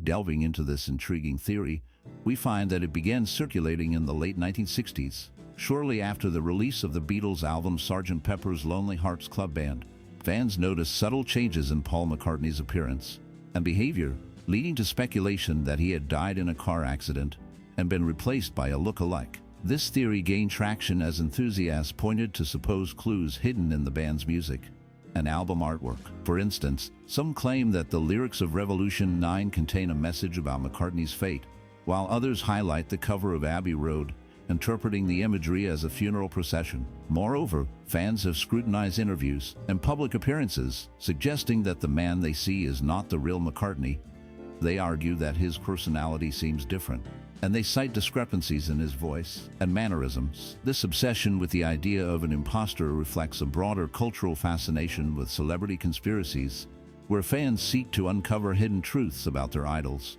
delving into this intriguing theory, we find that it began circulating in the late 1960s, shortly after the release of the Beatles' album Sgt. Pepper's Lonely Hearts Club Band. Fans noticed subtle changes in Paul McCartney's appearance and behavior, leading to speculation that he had died in a car accident and been replaced by a lookalike. This theory gained traction as enthusiasts pointed to supposed clues hidden in the band's music and album artwork. For instance, some claim that the lyrics of Revolution 9 contain a message about McCartney's fate, while others highlight the cover of Abbey Road, interpreting the imagery as a funeral procession. Moreover, fans have scrutinized interviews and public appearances, suggesting that the man they see is not the real McCartney. They argue that his personality seems different, and they cite discrepancies in his voice and mannerisms. This obsession with the idea of an imposter reflects a broader cultural fascination with celebrity conspiracies, where fans seek to uncover hidden truths about their idols.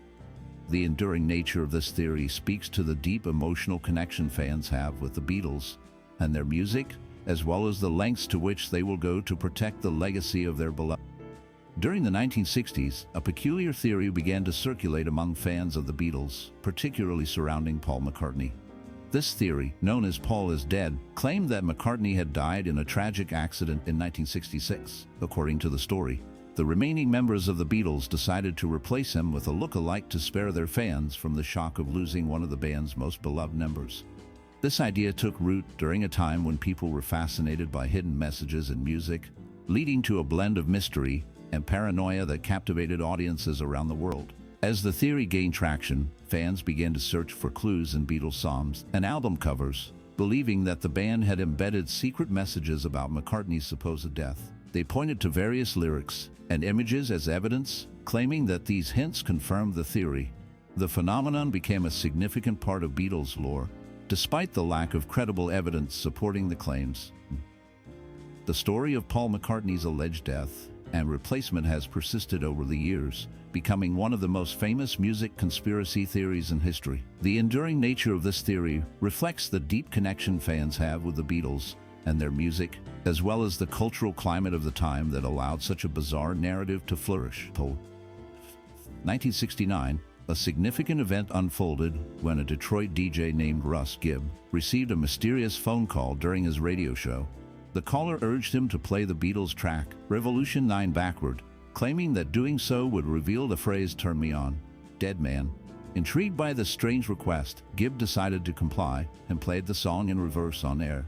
The enduring nature of this theory speaks to the deep emotional connection fans have with the Beatles and their music, as well as the lengths to which they will go to protect the legacy of their beloved. During the 1960s, a peculiar theory began to circulate among fans of the Beatles, particularly surrounding Paul McCartney. This theory, known as Paul is Dead, claimed that McCartney had died in a tragic accident in 1966. According to the story, the remaining members of the Beatles decided to replace him with a look-alike to spare their fans from the shock of losing one of the band's most beloved members. This idea took root during a time when people were fascinated by hidden messages in music, leading to a blend of mystery and paranoia that captivated audiences around the world. As the theory gained traction, fans began to search for clues in Beatles songs and album covers, believing that the band had embedded secret messages about McCartney's supposed death. They pointed to various lyrics and images as evidence, claiming that these hints confirmed the theory. The phenomenon became a significant part of Beatles lore, despite the lack of credible evidence supporting the claims. The story of Paul McCartney's alleged death and replacement has persisted over the years, becoming one of the most famous music conspiracy theories in history. The enduring nature of this theory reflects the deep connection fans have with the Beatles and their music, as well as the cultural climate of the time that allowed such a bizarre narrative to flourish. 1969, a significant event unfolded when a Detroit DJ named Russ Gibb received a mysterious phone call during his radio show. The caller urged him to play the Beatles' track, Revolution 9, backward, claiming that doing so would reveal the phrase "Turn Me On, Dead Man." Intrigued by this strange request, Gibb decided to comply and played the song in reverse on air.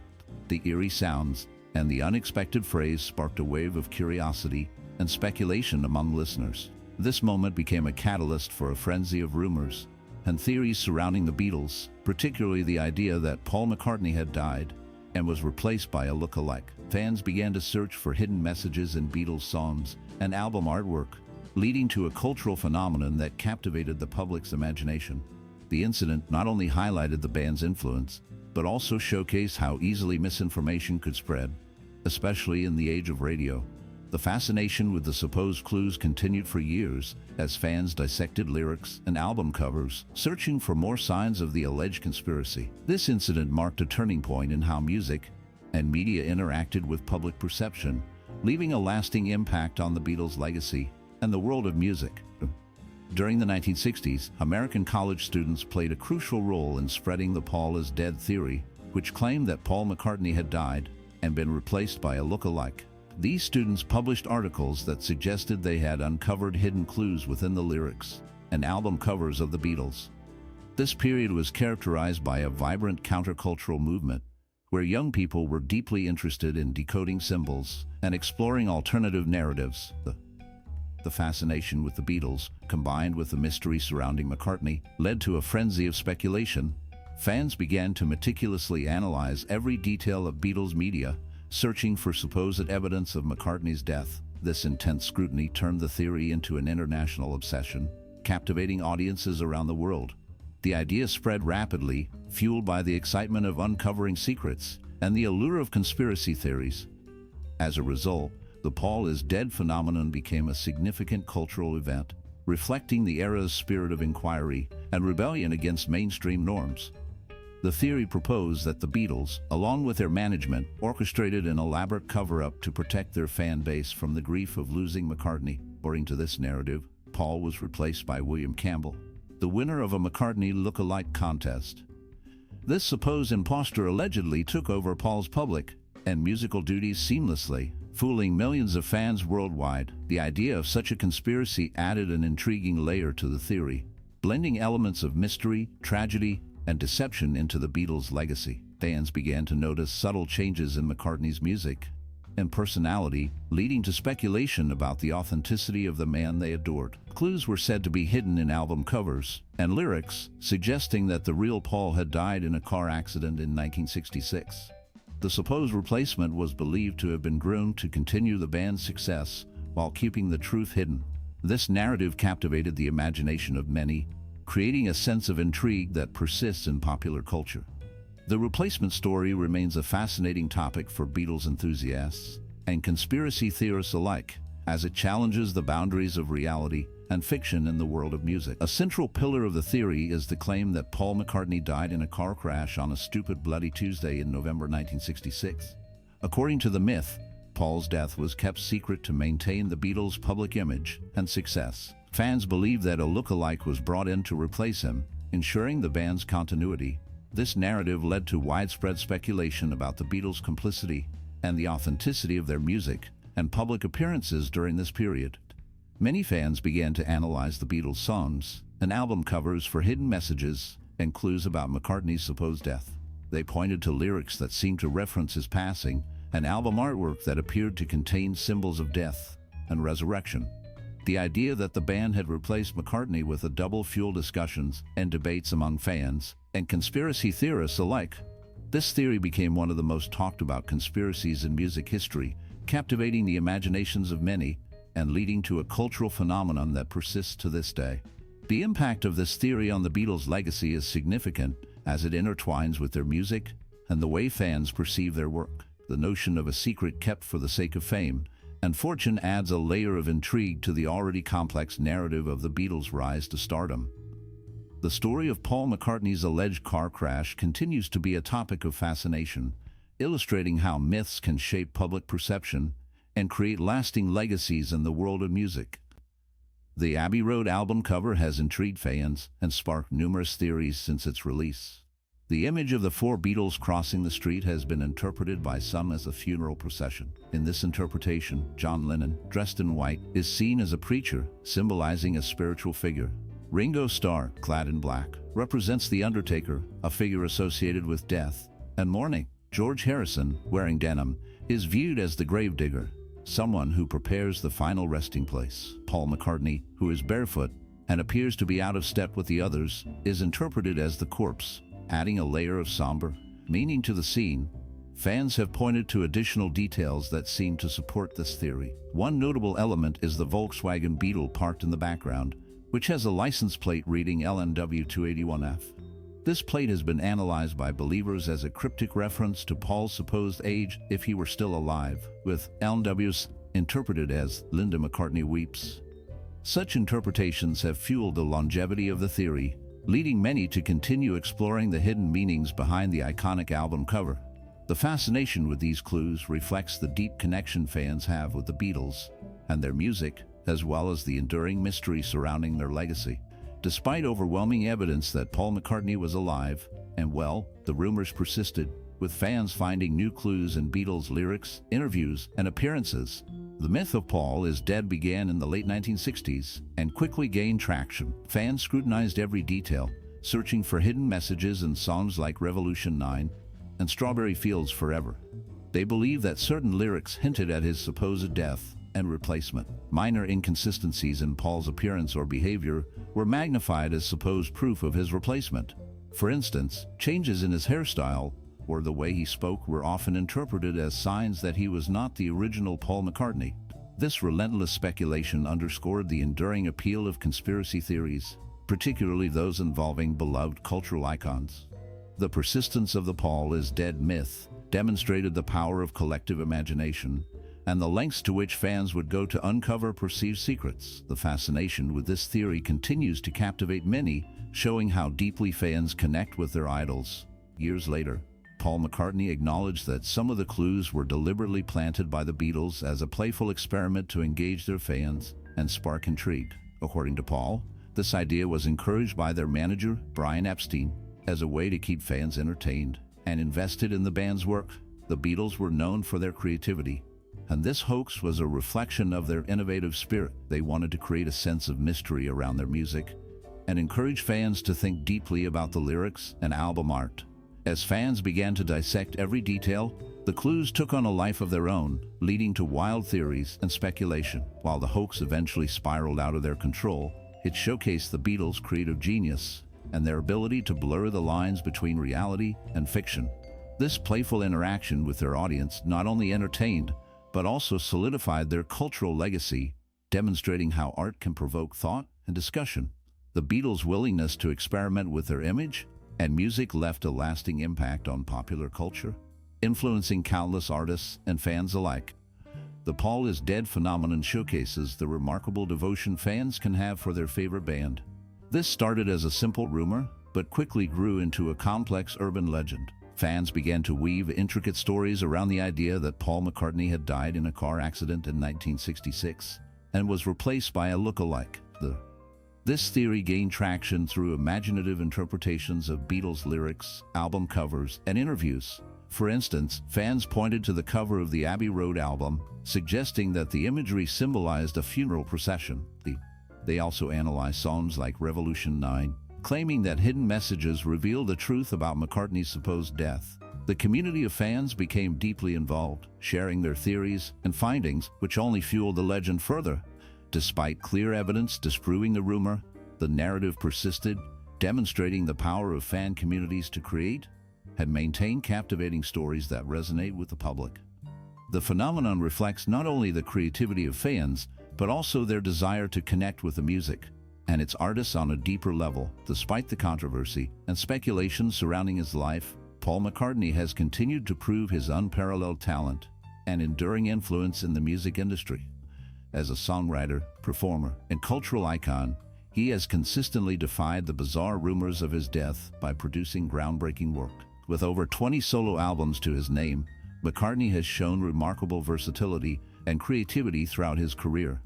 The eerie sounds and the unexpected phrase sparked a wave of curiosity and speculation among listeners. This moment became a catalyst for a frenzy of rumors and theories surrounding the Beatles, particularly the idea that Paul McCartney had died and was replaced by a look-alike. Fans began to search for hidden messages in Beatles songs and album artwork, leading to a cultural phenomenon that captivated the public's imagination. The incident not only highlighted the band's influence, but also showcased how easily misinformation could spread, especially in the age of radio. The fascination with the supposed clues continued for years as fans dissected lyrics and album covers, searching for more signs of the alleged conspiracy. This incident marked a turning point in how music and media interacted with public perception, leaving a lasting impact on the Beatles' legacy and the world of music. During the 1960s, American college students played a crucial role in spreading the Paul is Dead theory, which claimed that Paul McCartney had died and been replaced by a look-alike. These students published articles that suggested they had uncovered hidden clues within the lyrics and album covers of the Beatles. This period was characterized by a vibrant countercultural movement, where young people were deeply interested in decoding symbols and exploring alternative narratives. The fascination with the Beatles, combined with the mystery surrounding McCartney, led to a frenzy of speculation. Fans began to meticulously analyze every detail of Beatles media, searching for supposed evidence of McCartney's death. This intense scrutiny turned the theory into an international obsession, captivating audiences around the world. The idea spread rapidly, fueled by the excitement of uncovering secrets and the allure of conspiracy theories. As a result, the Paul is Dead phenomenon became a significant cultural event, reflecting the era's spirit of inquiry and rebellion against mainstream norms. The theory proposed that the Beatles, along with their management, orchestrated an elaborate cover-up to protect their fan base from the grief of losing McCartney. According to this narrative, Paul was replaced by William Campbell, the winner of a McCartney Lookalike contest. This supposed impostor allegedly took over Paul's public and musical duties seamlessly, fooling millions of fans worldwide. The idea of such a conspiracy added an intriguing layer to the theory, blending elements of mystery, tragedy, and deception into the Beatles' legacy. Fans began to notice subtle changes in McCartney's music and personality, leading to speculation about the authenticity of the man they adored. Clues were said to be hidden in album covers and lyrics, suggesting that the real Paul had died in a car accident in 1966. The supposed replacement was believed to have been groomed to continue the band's success while keeping the truth hidden. This narrative captivated the imagination of many, creating a sense of intrigue that persists in popular culture. The replacement story remains a fascinating topic for Beatles enthusiasts and conspiracy theorists alike, as it challenges the boundaries of reality and fiction in the world of music. A central pillar of the theory is the claim that Paul McCartney died in a car crash on a stupid bloody Tuesday in November 1966. According to the myth, Paul's death was kept secret to maintain the Beatles' public image and success. Fans believe that a lookalike was brought in to replace him, ensuring the band's continuity. This narrative led to widespread speculation about the Beatles' complicity and the authenticity of their music and public appearances during this period. Many fans began to analyze the Beatles' songs and album covers for hidden messages and clues about McCartney's supposed death. They pointed to lyrics that seemed to reference his passing and album artwork that appeared to contain symbols of death and resurrection. The idea that the band had replaced McCartney with a double fueled discussions and debates among fans and conspiracy theorists alike. This theory became one of the most talked about conspiracies in music history, captivating the imaginations of many and leading to a cultural phenomenon that persists to this day. The impact of this theory on the Beatles' legacy is significant as it intertwines with their music and the way fans perceive their work. The notion of a secret kept for the sake of fame and fortune adds a layer of intrigue to the already complex narrative of the Beatles' rise to stardom. The story of Paul McCartney's alleged car crash continues to be a topic of fascination, illustrating how myths can shape public perception and create lasting legacies in the world of music. The Abbey Road album cover has intrigued fans and sparked numerous theories since its release. The image of the four Beatles crossing the street has been interpreted by some as a funeral procession. In this interpretation, John Lennon, dressed in white, is seen as a preacher, symbolizing a spiritual figure. Ringo Starr, clad in black, represents the Undertaker, a figure associated with death and mourning. George Harrison, wearing denim, is viewed as the gravedigger, someone who prepares the final resting place. Paul McCartney, who is barefoot and appears to be out of step with the others, is interpreted as the corpse, adding a layer of somber meaning to the scene. Fans have pointed to additional details that seem to support this theory. One notable element is the Volkswagen Beetle parked in the background, which has a license plate reading LNW 281F. This plate has been analyzed by believers as a cryptic reference to Paul's supposed age if he were still alive, with LNWs interpreted as Linda McCartney Weeps. Such interpretations have fueled the longevity of the theory, leading many to continue exploring the hidden meanings behind the iconic album cover. The fascination with these clues reflects the deep connection fans have with the Beatles and their music, as well as the enduring mystery surrounding their legacy. Despite overwhelming evidence that Paul McCartney was alive and well, the rumors persisted, with fans finding new clues in Beatles lyrics, interviews, and appearances. The myth of Paul is dead began in the late 1960s and quickly gained traction. Fans scrutinized every detail, searching for hidden messages in songs like Revolution 9 and Strawberry Fields Forever. They believe that certain lyrics hinted at his supposed death and replacement. Minor inconsistencies in Paul's appearance or behavior were magnified as supposed proof of his replacement. For instance, changes in his hairstyle or the way he spoke were often interpreted as signs that he was not the original Paul McCartney. This relentless speculation underscored the enduring appeal of conspiracy theories, particularly those involving beloved cultural icons. The persistence of the Paul is dead myth demonstrated the power of collective imagination and the lengths to which fans would go to uncover perceived secrets. The fascination with this theory continues to captivate many, showing how deeply fans connect with their idols. Years later, Paul McCartney acknowledged that some of the clues were deliberately planted by the Beatles as a playful experiment to engage their fans and spark intrigue. According to Paul, this idea was encouraged by their manager, Brian Epstein, as a way to keep fans entertained and invested in the band's work. The Beatles were known for their creativity, and this hoax was a reflection of their innovative spirit. They wanted to create a sense of mystery around their music and encourage fans to think deeply about the lyrics and album art. As fans began to dissect every detail, the clues took on a life of their own, leading to wild theories and speculation. While the hoax eventually spiraled out of their control, it showcased the Beatles' creative genius and their ability to blur the lines between reality and fiction. This playful interaction with their audience not only entertained, but also solidified their cultural legacy, demonstrating how art can provoke thought and discussion. The Beatles' willingness to experiment with their image and music left a lasting impact on popular culture, influencing countless artists and fans alike. The Paul is Dead phenomenon showcases the remarkable devotion fans can have for their favorite band. This started as a simple rumor, but quickly grew into a complex urban legend. Fans began to weave intricate stories around the idea that Paul McCartney had died in a car accident in 1966 and was replaced by a lookalike. This theory gained traction through imaginative interpretations of Beatles lyrics, album covers, and interviews. For instance, fans pointed to the cover of the Abbey Road album, suggesting that the imagery symbolized a funeral procession. They also analyzed songs like Revolution 9, claiming that hidden messages revealed the truth about McCartney's supposed death. The community of fans became deeply involved, sharing their theories and findings, which only fueled the legend further. Despite clear evidence disproving the rumor, the narrative persisted, demonstrating the power of fan communities to create and maintain captivating stories that resonate with the public. The phenomenon reflects not only the creativity of fans, but also their desire to connect with the music and its artists on a deeper level. Despite the controversy and speculation surrounding his life, Paul McCartney has continued to prove his unparalleled talent and enduring influence in the music industry. As a songwriter, performer, and cultural icon, he has consistently defied the bizarre rumors of his death by producing groundbreaking work. With over 20 solo albums to his name, McCartney has shown remarkable versatility and creativity throughout his career.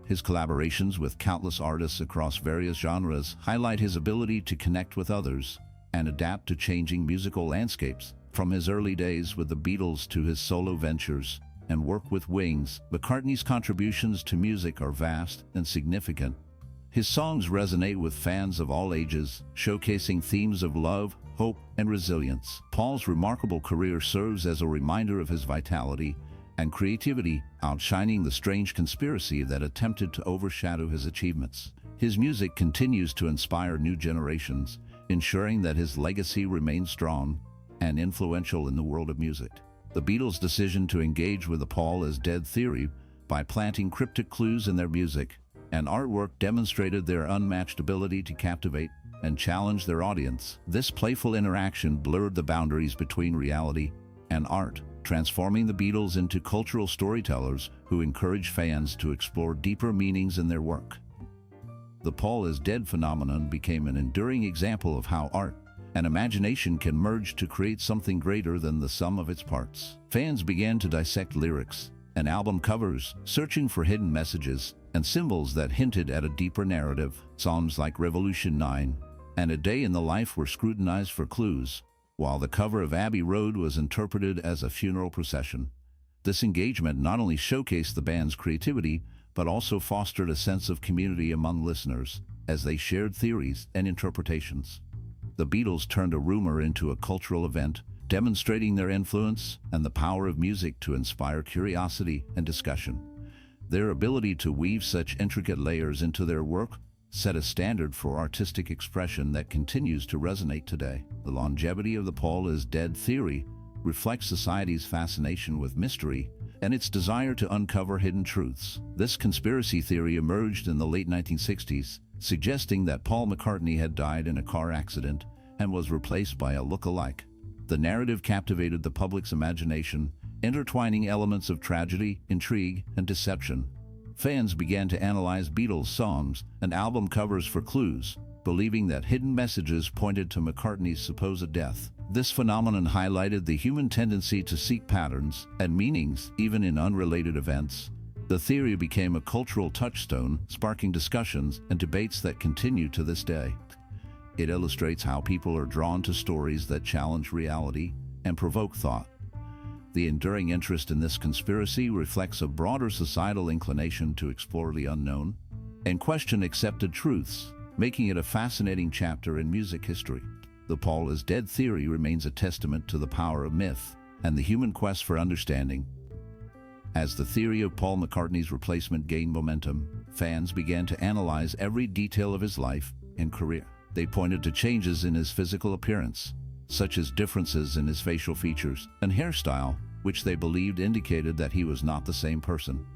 His collaborations with countless artists across various genres highlight his ability to connect with others and adapt to changing musical landscapes. From his early days with the Beatles to his solo ventures and work with Wings, McCartney's contributions to music are vast and significant. His songs resonate with fans of all ages, showcasing themes of love, hope, and resilience. Paul's remarkable career serves as a reminder of his vitality and creativity, outshining the strange conspiracy that attempted to overshadow his achievements. His music continues to inspire new generations, ensuring that his legacy remains strong and influential in the world of music. The Beatles' decision to engage with the Paul is Dead theory by planting cryptic clues in their music and artwork demonstrated their unmatched ability to captivate and challenge their audience. This playful interaction blurred the boundaries between reality and art, transforming the Beatles into cultural storytellers who encourage fans to explore deeper meanings in their work. The Paul is Dead phenomenon became an enduring example of how art and imagination can merge to create something greater than the sum of its parts. Fans began to dissect lyrics and album covers, searching for hidden messages and symbols that hinted at a deeper narrative. Songs like Revolution 9 and A Day in the Life were scrutinized for clues, while the cover of Abbey Road was interpreted as a funeral procession. This engagement not only showcased the band's creativity, but also fostered a sense of community among listeners as they shared theories and interpretations. The Beatles turned a rumor into a cultural event, demonstrating their influence and the power of music to inspire curiosity and discussion. Their ability to weave such intricate layers into their work set a standard for artistic expression that continues to resonate today. The longevity of the Paul is Dead theory reflects society's fascination with mystery and its desire to uncover hidden truths. This conspiracy theory emerged in the late 1960s, suggesting that Paul McCartney had died in a car accident and was replaced by a lookalike. The narrative captivated the public's imagination, intertwining elements of tragedy, intrigue, and deception. Fans began to analyze Beatles songs and album covers for clues, believing that hidden messages pointed to McCartney's supposed death. This phenomenon highlighted the human tendency to seek patterns and meanings even in unrelated events, The theory became a cultural touchstone, sparking discussions and debates that continue to this day. It illustrates how people are drawn to stories that challenge reality and provoke thought. The enduring interest in this conspiracy reflects a broader societal inclination to explore the unknown and question accepted truths, making it a fascinating chapter in music history. The Paul is dead theory remains a testament to the power of myth and the human quest for understanding. As the theory of Paul McCartney's replacement gained momentum, fans began to analyze every detail of his life and career. They pointed to changes in his physical appearance, such as differences in his facial features and hairstyle, which they believed indicated that he was not the same person.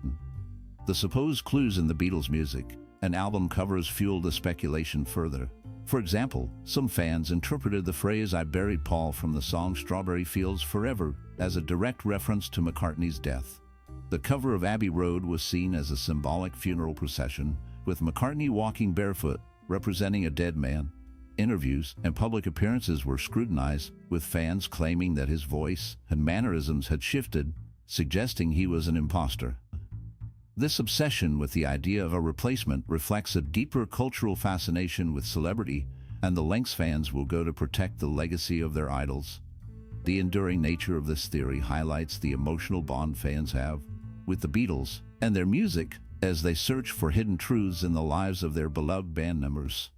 The supposed clues in the Beatles' music and album covers fueled the speculation further. For example, some fans interpreted the phrase "I buried Paul" from the song "Strawberry Fields Forever" as a direct reference to McCartney's death. The cover of Abbey Road was seen as a symbolic funeral procession, with McCartney walking barefoot, representing a dead man. Interviews and public appearances were scrutinized, with fans claiming that his voice and mannerisms had shifted, suggesting he was an imposter. This obsession with the idea of a replacement reflects a deeper cultural fascination with celebrity and the lengths fans will go to protect the legacy of their idols. The enduring nature of this theory highlights the emotional bond fans have with the Beatles and their music as they search for hidden truths in the lives of their beloved band members.